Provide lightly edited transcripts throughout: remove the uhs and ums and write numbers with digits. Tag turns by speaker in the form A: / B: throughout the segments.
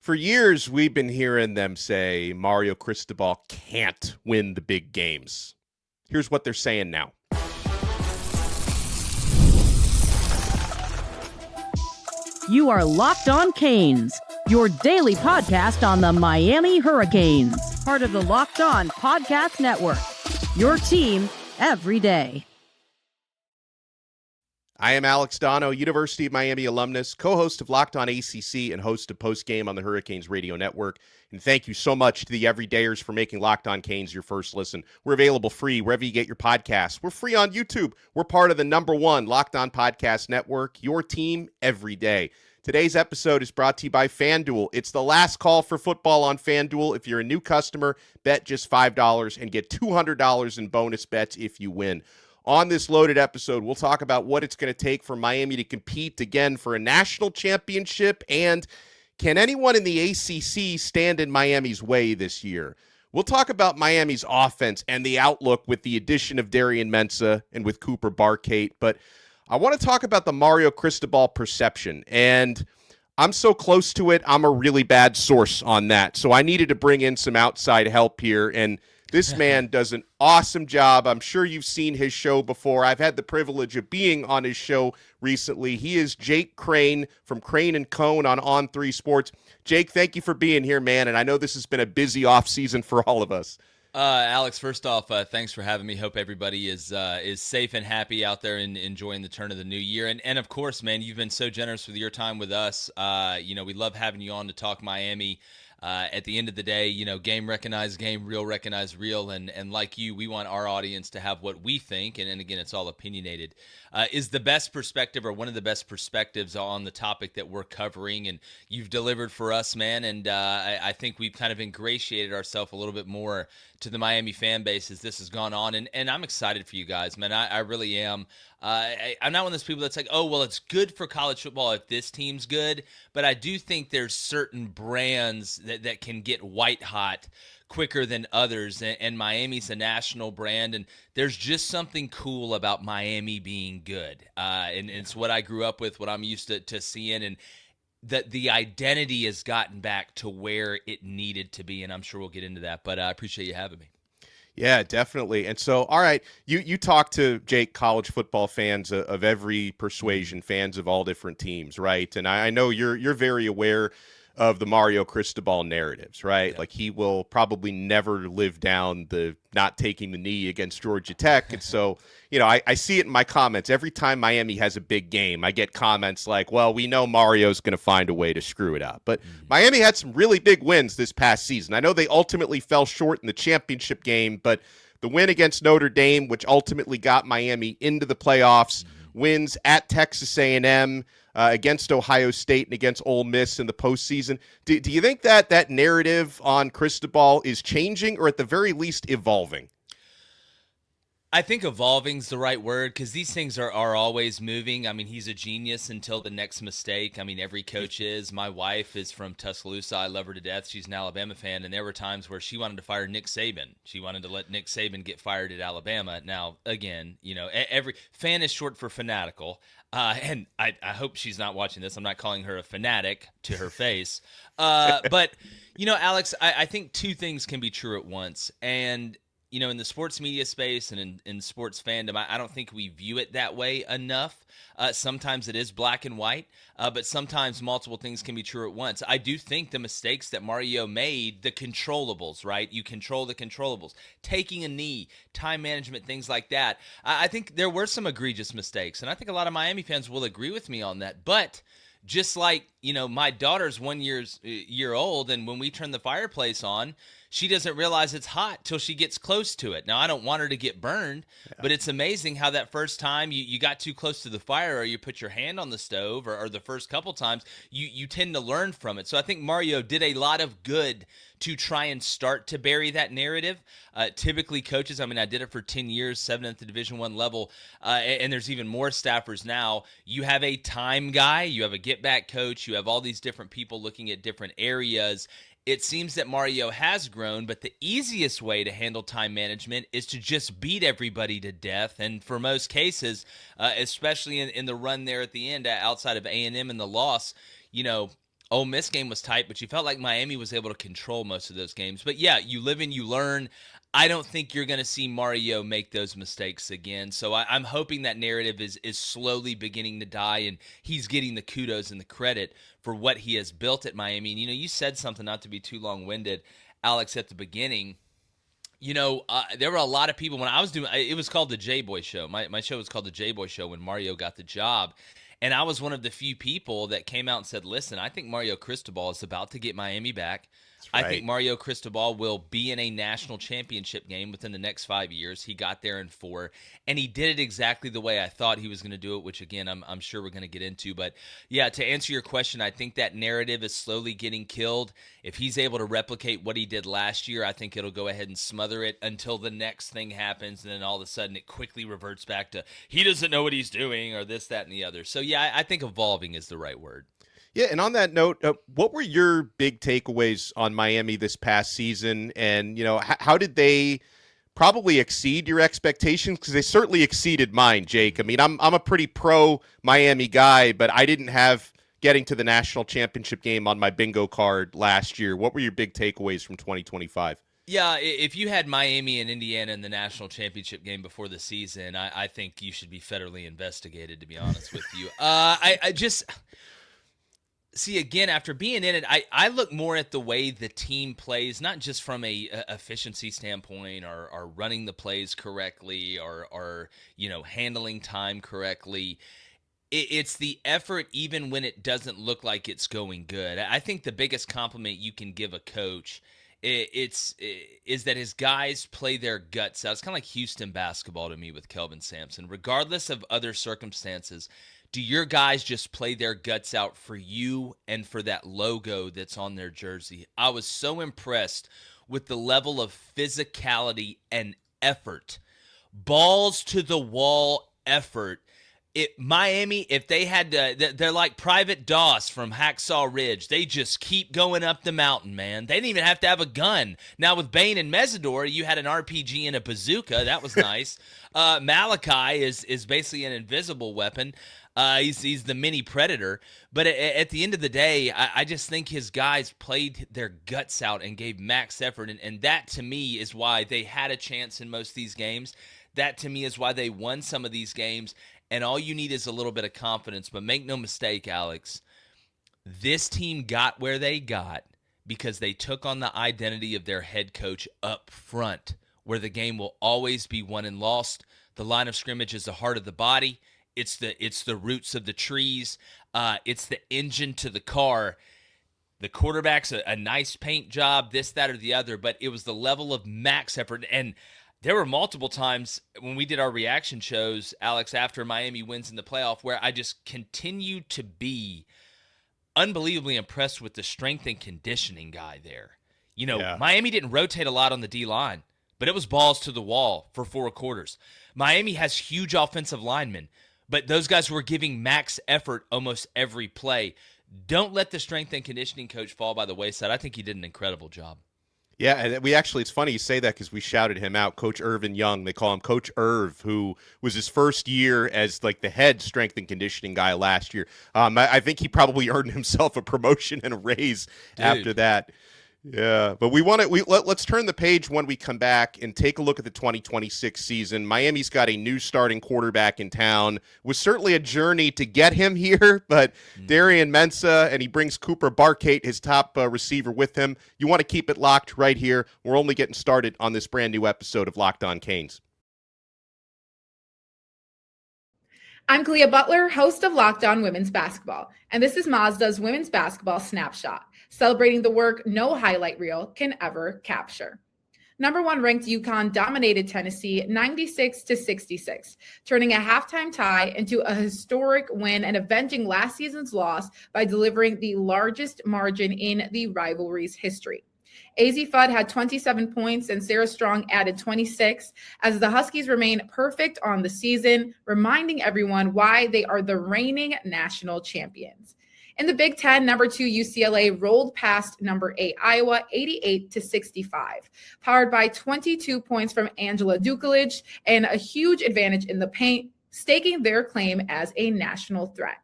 A: For years, we've been hearing them say Mario Cristobal can't win the big games. Here's what they're saying now.
B: You are Locked On Canes, your daily podcast on the Miami Hurricanes, part of the Locked On Podcast Network, your team every day.
A: I am Alex Donno, University of Miami alumnus, co-host of Locked On ACC and host of Postgame on the Hurricanes Radio Network. And thank you so much to the everydayers for making Locked On Canes your first listen. We're available free wherever you get your podcasts. We're free on YouTube. We're part of the #1 Locked On Podcast Network, your team every day. Today's episode is brought to you by FanDuel. It's the last call for football on FanDuel. If you're a new customer, bet just $5 and get $200 in bonus bets if you win. On this loaded episode, we'll talk about what it's going to take for Miami to compete again for a national championship, and can anyone in the ACC stand in Miami's way this year? We'll talk about Miami's offense and the outlook with the addition of Darien Mensah and with Cooper Barkate, but I want to talk about the Mario Cristobal perception, and I'm so close to it, I'm a really bad source on that, so I needed to bring in some outside help here, and this man does an awesome job. I'm sure you've seen his show before. I've had the privilege of being on his show recently. He is Jake Crain from Crain and Cone on On3 Sports. Jake, thank you for being here, man, and I know this has been a busy offseason for all of us.
C: Alex, first off, thanks for having me. Hope everybody is safe and happy out there and enjoying the turn of the new year. And of course, man, you've been so generous with your time with us. We love having you on to talk Miami. At the end of the day, game recognize game, real recognize real, and like you, we want our audience to have what we think, and again, it's all opinionated, is the best perspective or one of the best perspectives on the topic that we're covering, and you've delivered for us, man, and I think we've kind of ingratiated ourselves a little bit more to the Miami fan base as this has gone on, and I'm excited for you guys, man. I really am. I'm not one of those people that's like, oh, well, it's good for college football if this team's good, but I do think there's certain brands that can get white hot quicker than others, and Miami's a national brand, and there's just something cool about Miami being good, and it's what I grew up with, what I'm used to seeing, and that the identity has gotten back to where it needed to be, and I'm sure we'll get into that, but I appreciate you having me.
A: Yeah, definitely. And so, all right, you talk to, Jake, college football fans of every persuasion, fans of all different teams, right? And I know you're very aware of the Mario Cristobal narratives, right? Yeah. Like, he will probably never live down the not taking the knee against Georgia Tech. And so, I see it in my comments. Every time Miami has a big game, I get comments like, well, we know Mario's going to find a way to screw it up. But Miami had some really big wins this past season. I know they ultimately fell short in the championship game, but the win against Notre Dame, which ultimately got Miami into the playoffs, wins at Texas A&M, against Ohio State and against Ole Miss in the postseason. Do you think that narrative on Cristobal is changing or at the very least evolving?
C: I think evolving's the right word because these things are always moving. I mean, he's a genius until the next mistake. I mean, every coach is. My wife is from Tuscaloosa. I love her to death. She's an Alabama fan, and there were times where she wanted to fire Nick Saban. She wanted to let Nick Saban get fired at Alabama. Now, again, every fan is short for fanatical, and I hope she's not watching this. I'm not calling her a fanatic to her face. But, Alex, I think two things can be true at once, and in the sports media space and in sports fandom, I don't think we view it that way enough. Sometimes it is black and white, but sometimes multiple things can be true at once. I do think the mistakes that Mario made, the controllables, right? You control the controllables. Taking a knee, time management, things like that. I think there were some egregious mistakes, and I think a lot of Miami fans will agree with me on that. But just like, my daughter's 1 year old, and when we turn the fireplace on, she doesn't realize it's hot till she gets close to it. Now, I don't want her to get burned, but it's amazing how that first time you got too close to the fire or you put your hand on the stove or the first couple times, you tend to learn from it. So I think Mario did a lot of good to try and start to bury that narrative. Typically coaches, I did it for 10 years, 7 at the Division I level, and there's even more staffers now. You have a time guy, you have a get-back coach, you have all these different people looking at different areas. It seems that Mario has grown, but the easiest way to handle time management is to just beat everybody to death. And for most cases, especially in the run there at the end, outside of A&M and the loss, Ole Miss game was tight, but you felt like Miami was able to control most of those games. But yeah, you live and you learn. I don't think you're going to see Mario make those mistakes again. So I'm hoping that narrative is slowly beginning to die, and he's getting the kudos and the credit for what he has built at Miami. And, you said something, not to be too long-winded, Alex, at the beginning. There were a lot of people when I was doing it was called the J-Boy Show. My show was called the J-Boy Show when Mario got the job. And I was one of the few people that came out and said, listen, I think Mario Cristobal is about to get Miami back. Right. I think Mario Cristobal will be in a national championship game within the next 5 years. He got there in 4, and he did it exactly the way I thought he was going to do it, which, again, I'm sure we're going to get into. But, yeah, to answer your question, I think that narrative is slowly getting killed. If he's able to replicate what he did last year, I think it'll go ahead and smother it until the next thing happens, and then all of a sudden it quickly reverts back to he doesn't know what he's doing or this, that, and the other. So, yeah, I think evolving is the right word.
A: Yeah, and on that note, what were your big takeaways on Miami this past season? And, how did they probably exceed your expectations? Because they certainly exceeded mine, Jake. I mean, I'm a pretty pro Miami guy, but I didn't have getting to the national championship game on my bingo card last year. What were your big takeaways from 2025?
C: Yeah, if you had Miami and Indiana in the national championship game before the season, I think you should be federally investigated, to be honest with you. I just... See, again, after being in it, I look more at the way the team plays, not just from a efficiency standpoint or running the plays correctly or handling time correctly. It's the effort even when it doesn't look like it's going good. I think the biggest compliment you can give a coach is that his guys play their guts out. It's kind of like Houston basketball to me with Kelvin Sampson. Regardless of other circumstances, do your guys just play their guts out for you and for that logo that's on their jersey? I was so impressed with the level of physicality and effort. Balls to the wall effort. Miami, if they had to, they're like Private Doss from Hacksaw Ridge. They just keep going up the mountain, man. They didn't even have to have a gun. Now with Bane and Mesidor, you had an RPG and a bazooka. That was nice. Malachi is basically an invisible weapon. He's the mini predator. But at the end of the day, I just think his guys played their guts out and gave max effort. And that, to me, is why they had a chance in most of these games. That, to me, is why they won some of these games. And all you need is a little bit of confidence. But make no mistake, Alex, this team got where they got because they took on the identity of their head coach up front, where the game will always be won and lost. The line of scrimmage is the heart of the body. It's the roots of the trees. It's the engine to the car. The quarterback's a nice paint job, this, that, or the other, but it was the level of max effort. And there were multiple times when we did our reaction shows, Alex, after Miami wins in the playoff, where I just continued to be unbelievably impressed with the strength and conditioning guy there. Miami didn't rotate a lot on the D-line, but it was balls to the wall for 4 quarters. Miami has huge offensive linemen, but those guys were giving max effort almost every play. Don't let the strength and conditioning coach fall by the wayside. I think he did an incredible job.
A: Yeah, and it's funny you say that because we shouted him out, Coach Ervin Young. They call him Coach Erv, who was his first year as like the head strength and conditioning guy last year. I think he probably earned himself a promotion and a raise after that. Yeah, but let's turn the page when we come back and take a look at the 2026 season. Miami's got a new starting quarterback in town. It was certainly a journey to get him here, but Darien Mensah, and he brings Cooper Barkate, his top receiver, with him. You want to keep it locked right here. We're only getting started on this brand new episode of Locked On Canes.
D: I'm Clea Butler, host of Locked On Women's Basketball, and this is Mazda's Women's Basketball Snapshot, celebrating the work no highlight reel can ever capture. Number 1 ranked UConn dominated Tennessee 96-66, turning a halftime tie into a historic win and avenging last season's loss by delivering the largest margin in the rivalry's history. AZ Fudd had 27 points and Sarah Strong added 26 as the Huskies remain perfect on the season, reminding everyone why they are the reigning national champions. In the Big Ten, number 2 UCLA rolled past number 8 Iowa 88-65, powered by 22 points from Angela Dukelich and a huge advantage in the paint, staking their claim as a national threat.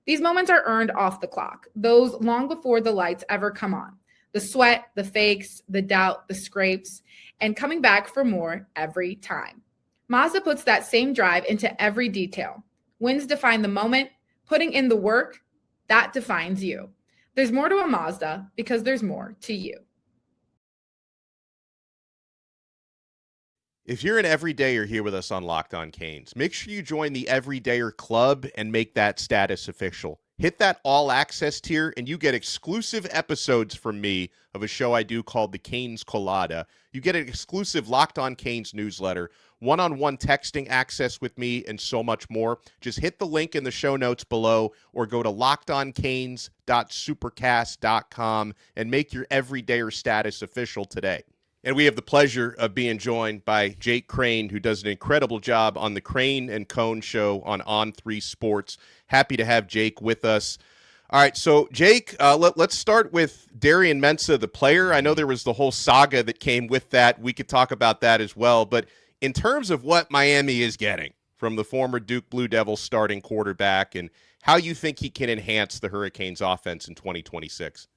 D: These moments are earned off the clock, those long before the lights ever come on. The sweat, the fakes, the doubt, the scrapes, and coming back for more every time. Mazda puts that same drive into every detail. Wins define the moment, putting in the work, that defines you. There's more to a Mazda because there's more to you.
A: If you're an everydayer here with us on Locked On Canes, make sure you join the Everydayer Club and make that status official. Hit that all access tier and you get exclusive episodes from me of a show I do called The Canes Colada. You get an exclusive Locked On Canes newsletter, one-on-one texting access with me, and so much more. Just hit the link in the show notes below or go to lockedoncanes.supercast.com and make your Everydayer status official today. And we have the pleasure of being joined by Jake Crain, who does an incredible job on the Crain and Cone show on On3 Sports. Happy to have Jake with us. All right, so Jake, let's start with Darien Mensah, the player. I know there was the whole saga that came with that. We could talk about that as well. But in terms of what Miami is getting from the former Duke Blue Devils starting quarterback and how you think he can enhance the Hurricanes offense in 2026.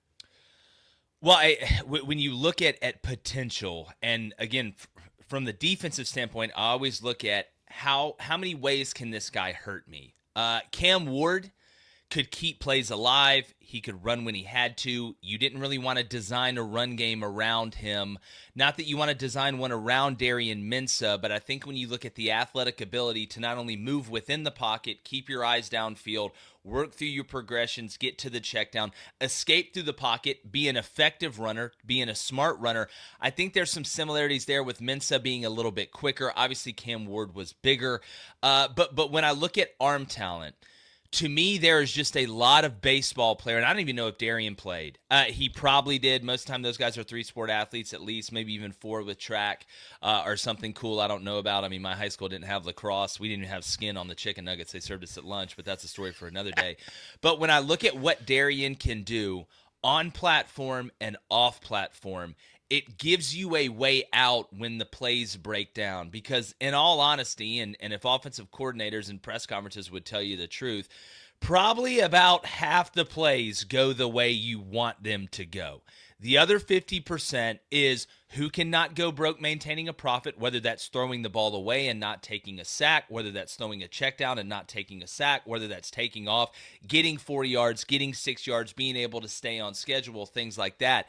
C: Well, when you look at potential, and again, from the defensive standpoint, I always look at how many ways can this guy hurt me. Cam Ward could keep plays alive. He could run when he had to. You didn't really want to design a run game around him. Not that you want to design one around Darien Mensah, but I think when you look at the athletic ability to not only move within the pocket, keep your eyes downfield, work through your progressions, get to the check down, escape through the pocket, be an effective runner, being a smart runner. I think there's some similarities there with Mensah being a little bit quicker. Obviously, Cam Ward was bigger. But when I look at arm talent, to me, there is just a lot of baseball player, and I don't even know if Darien played. He probably did. Most of the time, those guys are three-sport athletes at least, maybe even four with track or something cool I don't know about. I mean, my high school didn't have lacrosse. We didn't even have skin on the chicken nuggets. They served us at lunch, but that's a story for another day. But when I look at what Darien can do on platform and off platform, it gives you a way out when the plays break down. Because in all honesty, and if offensive coordinators and press conferences would tell you the truth, probably about half the plays go the way you want them to go. The other 50% is who cannot go broke maintaining a profit, whether that's throwing the ball away and not taking a sack, whether that's throwing a check down and not taking a sack, whether that's taking off, getting 4 yards, getting 6 yards, being able to stay on schedule, things like that.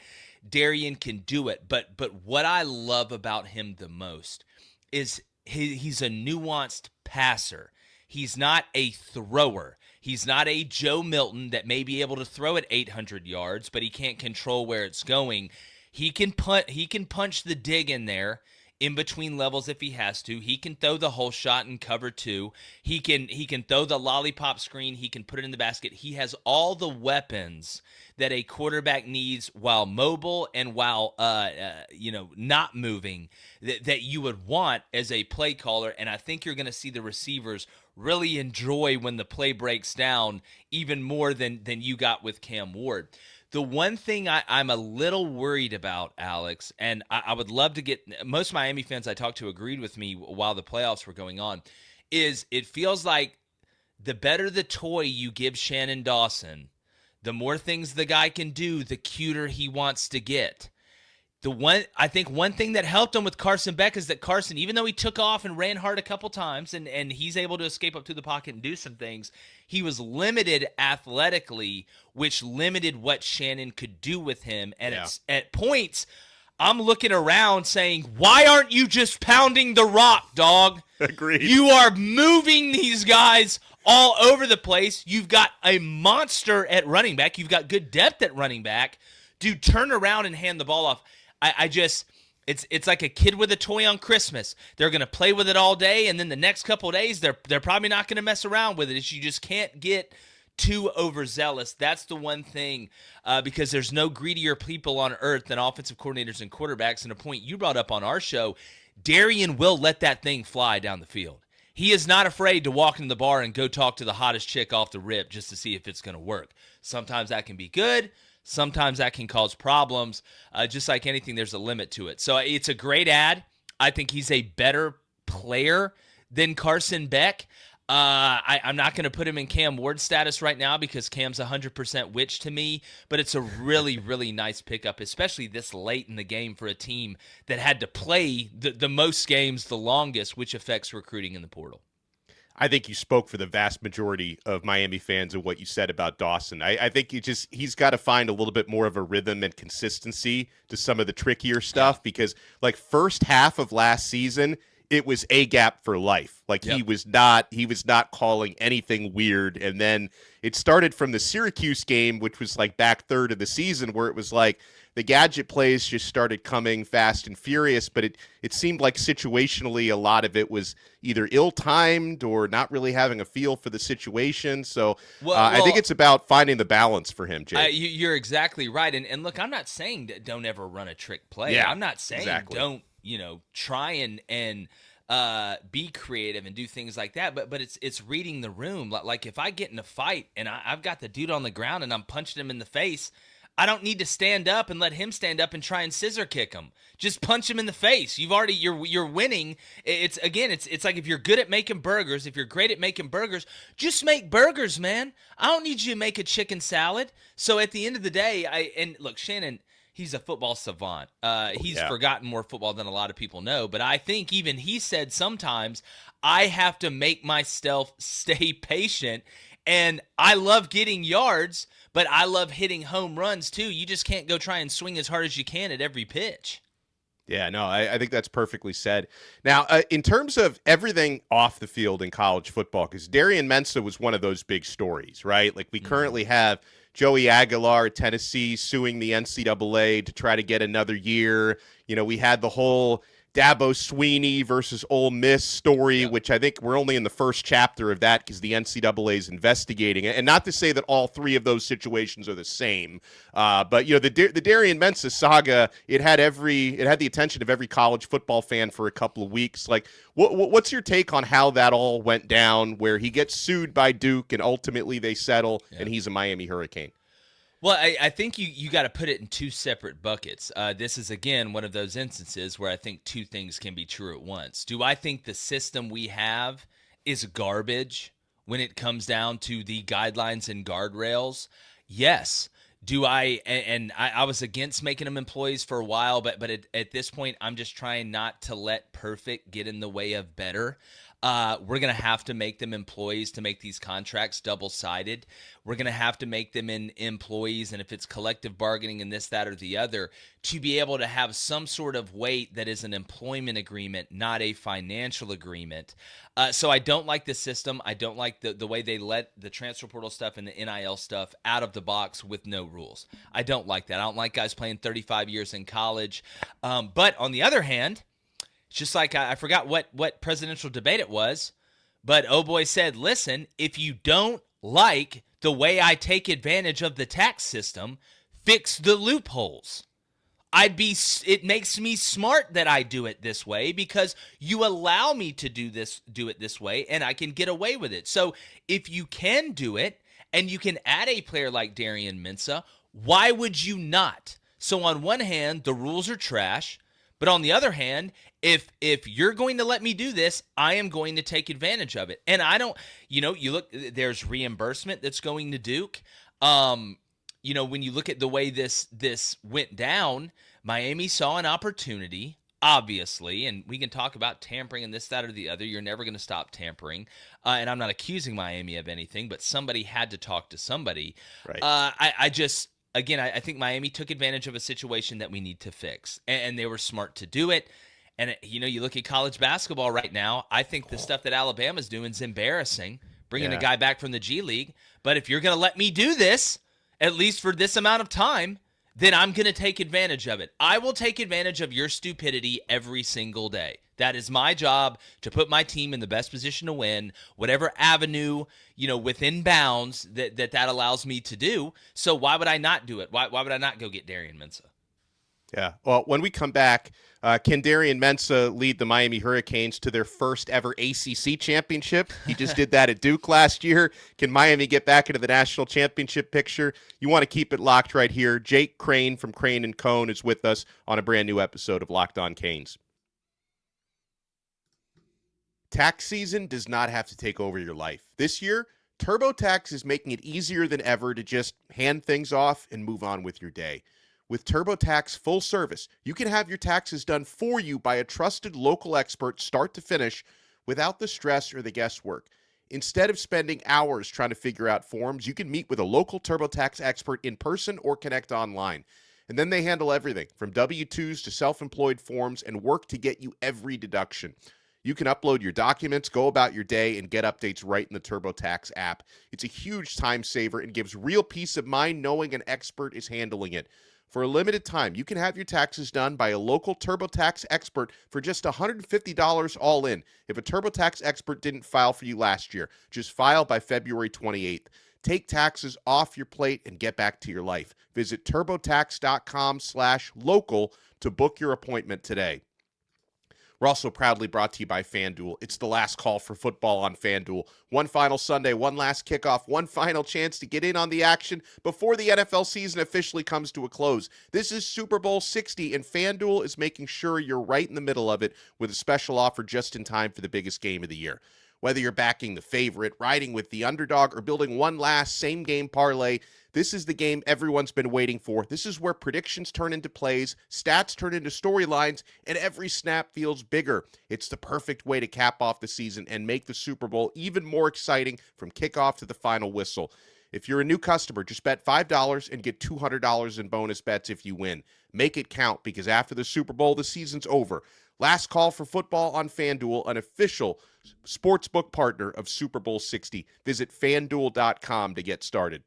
C: Darien can do it, but what I love about him the most is he's a nuanced passer. He's not a thrower. He's not a Joe Milton that may be able to throw it 800 yards, but he can't control where it's going. He can punch the dig in there in between levels if he has to. He can throw the whole shot in cover two. He can throw the lollipop screen. He can put it in the basket. He has all the weapons that a quarterback needs while mobile and while not moving that you would want as a play caller. And I think you're going to see the receivers really enjoy when the play breaks down even more than you got with Cam Ward. The one thing I'm a little worried about, Alex, and I would love to get – most Miami fans I talked to agreed with me while the playoffs were going on, is it feels like the better the toy you give Shannon Dawson, the more things the guy can do, the cuter he wants to get. I think one thing that helped him with Carson Beck is that Carson, even though he took off and ran hard a couple times and he's able to escape up to the pocket and do some things, he was limited athletically, which limited what Shannon could do with him. And at points, I'm looking around saying, why aren't you just pounding the rock, dog?
A: Agreed.
C: You are moving these guys all over the place. You've got a monster at running back. You've got good depth at running back. Dude, turn around and hand the ball off. It's like a kid with a toy on Christmas. They're going to play with it all day, and then the next couple of days, they're probably not going to mess around with it. You just can't get too overzealous. That's the one thing, because there's no greedier people on earth than offensive coordinators and quarterbacks. And a point you brought up on our show, Darien will let that thing fly down the field. He is not afraid to walk into the bar and go talk to the hottest chick off the rip just to see if it's going to work. Sometimes that can be good. Sometimes that can cause problems. Just like anything, there's a limit to it. So it's a great ad. I think he's a better player than Carson Beck. I'm not going to put him in Cam Ward status right now because Cam's 100% witch to me, but it's a really, really nice pickup, especially this late in the game for a team that had to play the most games the longest, which affects recruiting in the portal.
A: I think you spoke for the vast majority of Miami fans and what you said about Dawson. I think he's got to find a little bit more of a rhythm and consistency to some of the trickier stuff because like first half of last season, it was a gap for life. Like he was not calling anything weird. And then it started from the Syracuse game, which was like back third of the season, where it was like the gadget plays just started coming fast and furious, but it seemed like situationally a lot of it was either ill-timed or not really having a feel for the situation. So I think it's about finding the balance for him, Jake.
C: You're exactly right. And look, I'm not saying that don't ever run a trick play.
A: Yeah,
C: I'm not saying don't, try and be creative and do things like that. But it's reading the room. Like if I get in a fight and I've got the dude on the ground and I'm punching him in the face, I don't need to stand up and let him stand up and try and scissor kick him. Just punch him in the face. You're winning. It's like if you're good at making burgers, if you're great at making burgers, just make burgers, man. I don't need you to make a chicken salad. So at the end of the day, look, Shannon, he's a football savant. He's forgotten more football than a lot of people know. But I think even he said sometimes I have to make myself stay patient. And I love getting yards, but I love hitting home runs too. You just can't go try and swing as hard as you can at every pitch.
A: Yeah, no, I think that's perfectly said. Now, in terms of everything off the field in college football, because Darien Mensah was one of those big stories, right? Like we currently have Joey Aguilar at Tennessee suing the NCAA to try to get another year. We had the whole Dabo Sweeney versus Ole Miss story, which I think we're only in the first chapter of that because the NCAA is investigating it. And not to say that all three of those situations are the same, but the Darien Mensah saga, it had the attention of every college football fan for a couple of weeks. Like, what's your take on how that all went down, where he gets sued by Duke and ultimately they settle and he's a Miami Hurricane?
C: Well, I think you got to put it in two separate buckets. This is, again, one of those instances where I think two things can be true at once. Do I think the system we have is garbage when it comes down to the guidelines and guardrails? Yes. Do I – and I was against making them employees for a while, but at this point I'm just trying not to let perfect get in the way of better. We're going to have to make them employees to make these contracts double-sided. We're going to have to make them employees, and if it's collective bargaining and this, that, or the other, to be able to have some sort of weight that is an employment agreement, not a financial agreement. So I don't like the system. I don't like the way they let the transfer portal stuff and the NIL stuff out of the box with no rules. I don't like that. I don't like guys playing 35 years in college. But on the other hand, just like I forgot what presidential debate it was, but oh boy said, listen, if you don't like the way I take advantage of the tax system, fix the loopholes. It makes me smart that I do it this way because you allow me to do it this way, and I can get away with it. So if you can do it and you can add a player like Darien Mensah, why would you not? So on one hand, the rules are trash. But on the other hand, if you're going to let me do this, I am going to take advantage of it. And I don't, you look, there's reimbursement that's going to Duke. When you look at the way this went down, Miami saw an opportunity, obviously, and we can talk about tampering and this, that, or the other. You're never going to stop tampering. And I'm not accusing Miami of anything, but somebody had to talk to somebody. Right. Again, I think Miami took advantage of a situation that we need to fix, and they were smart to do it. And, you look at college basketball right now, I think the stuff that Alabama's doing is embarrassing, bringing a guy back from the G League. But if you're going to let me do this, at least for this amount of time, then I'm going to take advantage of it. I will take advantage of your stupidity every single day. That is my job, to put my team in the best position to win, whatever avenue, within bounds that allows me to do. So why would I not do it? Why would I not go get Darien Mensah?
A: Yeah. Well, when we come back, can Darien Mensah lead the Miami Hurricanes to their first ever ACC championship? He just did that at Duke last year. Can Miami get back into the national championship picture? You want to keep it locked right here. Jake Crain from Crain & Cone is with us on a brand new episode of Locked On Canes. Tax season does not have to take over your life. This year, TurboTax is making it easier than ever to just hand things off and move on with your day. With TurboTax full service, you can have your taxes done for you by a trusted local expert start to finish without the stress or the guesswork. Instead of spending hours trying to figure out forms, you can meet with a local TurboTax expert in person or connect online. And then they handle everything from W-2s to self-employed forms and work to get you every deduction. You can upload your documents, go about your day, and get updates right in the TurboTax app. It's a huge time saver and gives real peace of mind knowing an expert is handling it. For a limited time, you can have your taxes done by a local TurboTax expert for just $150 all in. If a TurboTax expert didn't file for you last year, just file by February 28th. Take taxes off your plate and get back to your life. Visit turbotax.com/local to book your appointment today. We're also proudly brought to you by FanDuel. It's the last call for football on FanDuel. One final Sunday, one last kickoff, one final chance to get in on the action before the NFL season officially comes to a close. This is Super Bowl 60, and FanDuel is making sure you're right in the middle of it with a special offer just in time for the biggest game of the year. Whether you're backing the favorite, riding with the underdog, or building one last same-game parlay, this is the game everyone's been waiting for. This is where predictions turn into plays, stats turn into storylines, and every snap feels bigger. It's the perfect way to cap off the season and make the Super Bowl even more exciting from kickoff to the final whistle. If you're a new customer, just bet $5 and get $200 in bonus bets if you win. Make it count, because after the Super Bowl, the season's over. Last call for football on FanDuel, an official sportsbook partner of Super Bowl 60. Visit FanDuel.com to get started.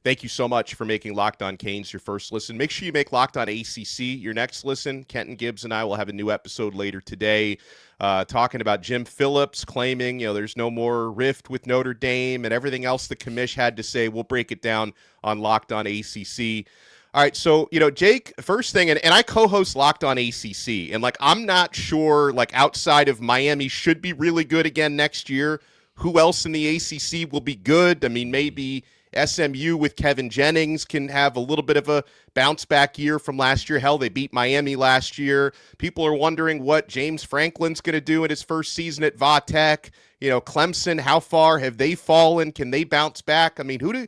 A: Thank you so much for making Locked On Canes your first listen. Make sure you make Locked On ACC your next listen. Kenton Gibbs and I will have a new episode later today talking about Jim Phillips claiming, there's no more rift with Notre Dame and everything else the commish had to say. We'll break it down on Locked On ACC. All right, so, Jake, first thing, and I co-host Locked On ACC, and, I'm not sure, outside of Miami should be really good again next year, who else in the ACC will be good? I mean, maybe SMU with Kevin Jennings can have a little bit of a bounce-back year from last year. Hell, they beat Miami last year. People are wondering what James Franklin's going to do in his first season at Va Tech. Clemson, how far have they fallen? Can they bounce back? I mean, who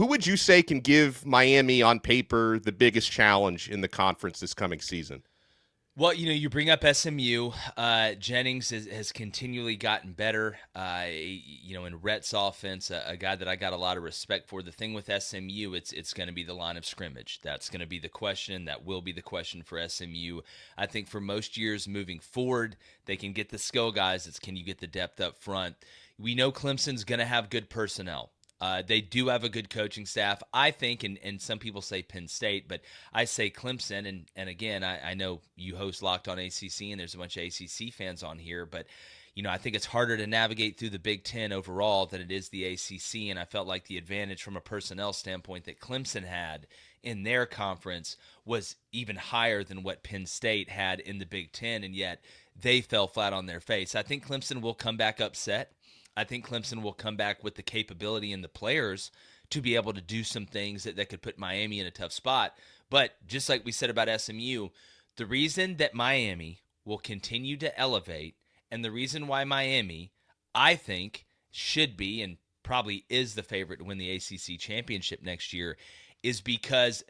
A: would you say can give Miami on paper the biggest challenge in the conference this coming season?
C: Well, you bring up SMU. Jennings has continually gotten better. In Rhett's offense, a guy that I got a lot of respect for. The thing with SMU, it's going to be the line of scrimmage. That's going to be the question. That will be the question for SMU. I think for most years moving forward, they can get the skill guys. It's can you get the depth up front? We know Clemson's going to have good personnel. They do have a good coaching staff, I think, and some people say Penn State, but I say Clemson, and again, I know you host Locked On ACC, and there's a bunch of ACC fans on here, but, I think it's harder to navigate through the Big Ten overall than it is the ACC, and I felt like the advantage from a personnel standpoint that Clemson had in their conference was even higher than what Penn State had in the Big Ten, and yet they fell flat on their face. I think Clemson will come back upset. I think Clemson will come back with the capability and the players to be able to do some things that could put Miami in a tough spot. But just like we said about SMU, the reason that Miami will continue to elevate and the reason why Miami, I think, should be and probably is the favorite to win the ACC championship next year is because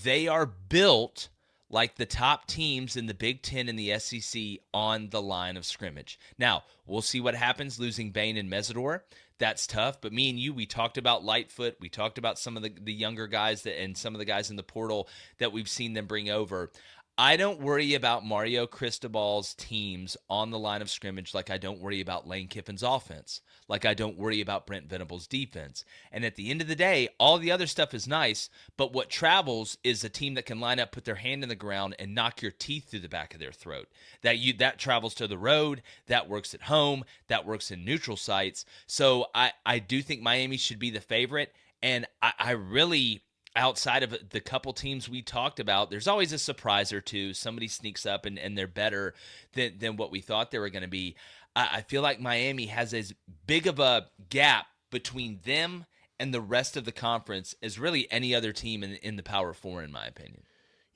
C: they are built like the top teams in the Big Ten and the SEC on the line of scrimmage. Now, we'll see what happens losing Bain and Mesidor. That's tough, but me and you, we talked about Lightfoot. We talked about some of the younger guys and some of the guys in the portal that we've seen them bring over. I don't worry about Mario Cristobal's teams on the line of scrimmage like I don't worry about Lane Kiffin's offense, like I don't worry about Brent Venables' defense. And at the end of the day, all the other stuff is nice, but what travels is a team that can line up, put their hand in the ground, and knock your teeth through the back of their throat. That travels to the road, that works at home, that works in neutral sites. So I do think Miami should be the favorite, and I really... outside of the couple teams we talked about, there's always a surprise or two. Somebody sneaks up and they're better than what we thought they were going to be. I feel like Miami has as big of a gap between them and the rest of the conference as really any other team in the Power Four, in my opinion.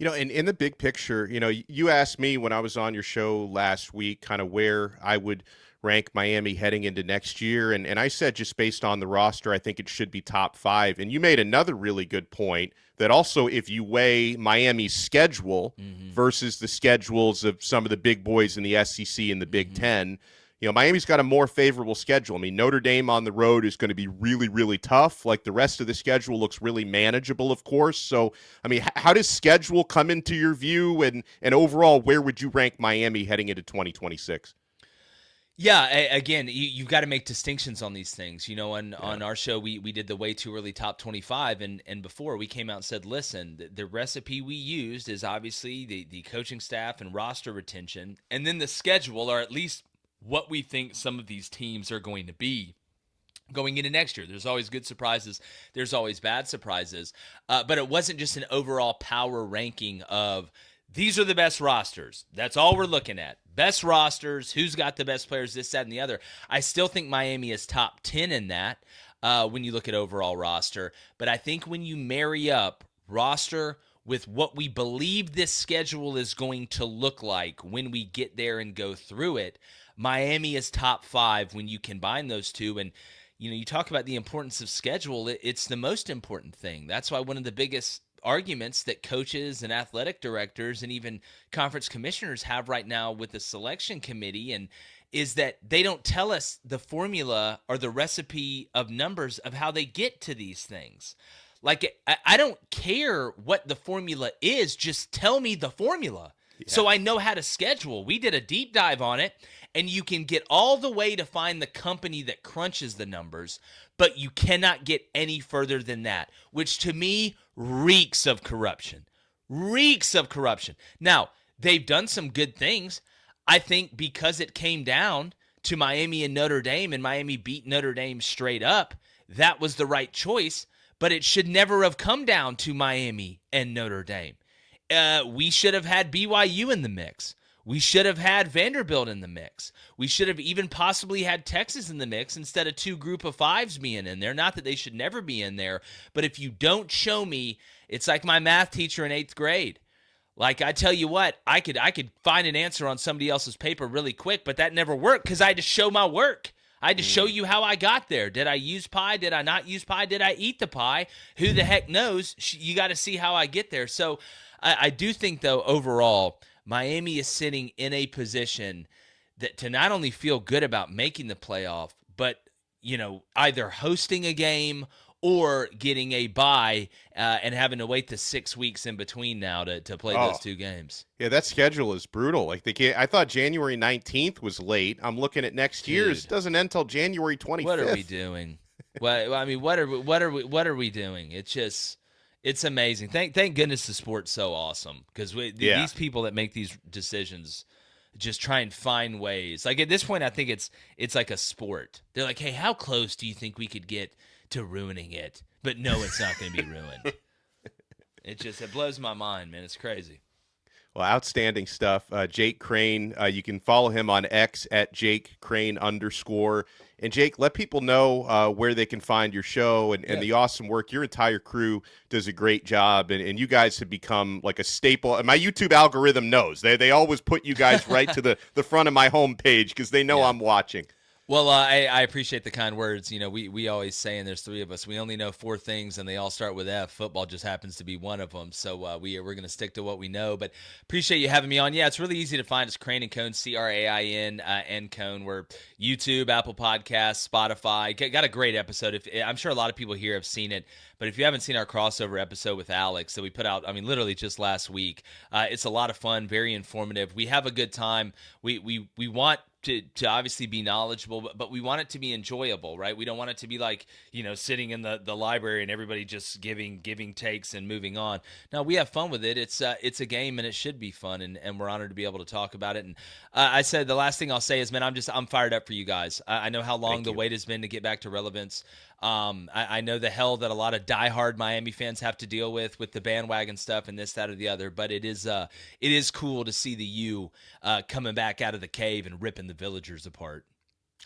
A: And in the big picture, you asked me when I was on your show last week kind of where I would rank Miami heading into next year. And I said just based on the roster, I think it should be top 5. And you made another really good point that also if you weigh Miami's schedule versus the schedules of some of the big boys in the SEC and the Big Ten, Miami's got a more favorable schedule. I mean, Notre Dame on the road is going to be really, really tough. Like the rest of the schedule looks really manageable, of course. So, I mean, how does schedule come into your view? And overall, where would you rank Miami heading into 2026?
C: Yeah, again, you've got to make distinctions on these things. On our show, we did the way too early top 25, and before we came out and said, listen, the recipe we used is obviously the coaching staff and roster retention, and then the schedule, or at least what we think some of these teams are going to be going into next year. There's always good surprises. There's always bad surprises. But it wasn't just an overall power ranking of these are the best rosters. That's all we're looking at. Best rosters, who's got the best players, this, that, and the other. I still think Miami is top 10 in that when you look at overall roster. But I think when you marry up roster with what we believe this schedule is going to look like when we get there and go through it, Miami is top 5 when you combine those two. And, you talk about the importance of schedule. It's the most important thing. That's why one of the biggest arguments that coaches and athletic directors and even conference commissioners have right now with the selection committee and is that they don't tell us the formula or the recipe of numbers of how they get to these things. Like, I don't care what the formula is. Just tell me the formula. Yeah. So I know how to schedule. We did a deep dive on it, and you can get all the way to find the company that crunches the numbers, but you cannot get any further than that, which to me reeks of corruption. Reeks of corruption. Now, they've done some good things. I think because it came down to Miami and Notre Dame, and Miami beat Notre Dame straight up, that was the right choice, but it should never have come down to Miami and Notre Dame. We should have had BYU in the mix. We should have had Vanderbilt in the mix. We should have even possibly had Texas in the mix instead of 2 group of 5s being in there. Not that they should never be in there, but if you don't show me, it's like my math teacher in 8th grade. Like, I tell you what, I could find an answer on somebody else's paper really quick, but that never worked because I had to show my work. I had to show you how I got there. Did I use pie? Did I not use pie? Did I eat the pie? Who the heck knows? You got to see how I get there. So I do think, though, overall, Miami is sitting in a position that to not only feel good about making the playoff, but, either hosting a game or getting a bye and having to wait the 6 weeks in between now to play those 2 games.
A: Yeah, that schedule is brutal. Like I thought January 19th was late. I'm looking at next year's. It doesn't end until January 25th.
C: What are we doing? What are we doing? It's amazing. Thank goodness the sport's so awesome because these people that make these decisions just try and find ways. Like at this point, I think it's like a sport. They're like, hey, how close do you think we could get to ruining it? But no, it's not going to be ruined. It blows my mind, man. It's crazy.
A: Well, outstanding stuff. Jake Crain, you can follow him on X at Jake Crain _. And Jake, let people know where they can find your show and the awesome work. Your entire crew does a great job, and you guys have become like a staple. And my YouTube algorithm knows. They always put you guys right to the front of my homepage because they know I'm watching.
C: Well, I appreciate the kind words. We always say, and there's 3 of us, we only know 4 things, and they all start with F. Football just happens to be one of them. So we're going to stick to what we know. But appreciate you having me on. Yeah, it's really easy to find us, Crain and Cone, Crain and Cone. We're YouTube, Apple Podcasts, Spotify. Got a great episode. I'm sure a lot of people here have seen it. But if you haven't seen our crossover episode with Alex that we put out, literally just last week, it's a lot of fun, very informative. We have a good time. We want to obviously be knowledgeable, but we want it to be enjoyable, right? We don't want it to be like, sitting in the library and everybody just giving takes and moving on. No, we have fun with it. It's a game and it should be fun, and we're honored to be able to talk about it. And I said the last thing I'll say is, man, I'm fired up for you guys. I know how long the wait has been to get back to relevance. I know the hell that a lot of diehard Miami fans have to deal with the bandwagon stuff and this, that, or the other. But it is cool to see the U coming back out of the cave and ripping the Villagers apart.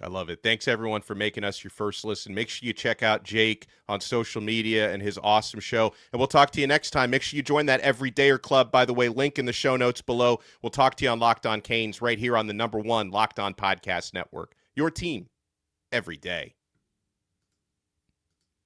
A: I love it. Thanks, everyone, for making us your first listen. Make sure you check out Jake on social media and his awesome show. And we'll talk to you next time. Make sure you join that Everydayer Club. By the way, link in the show notes below. We'll talk to you on Locked On Canes right here on the #1 Locked On Podcast Network. Your team every day.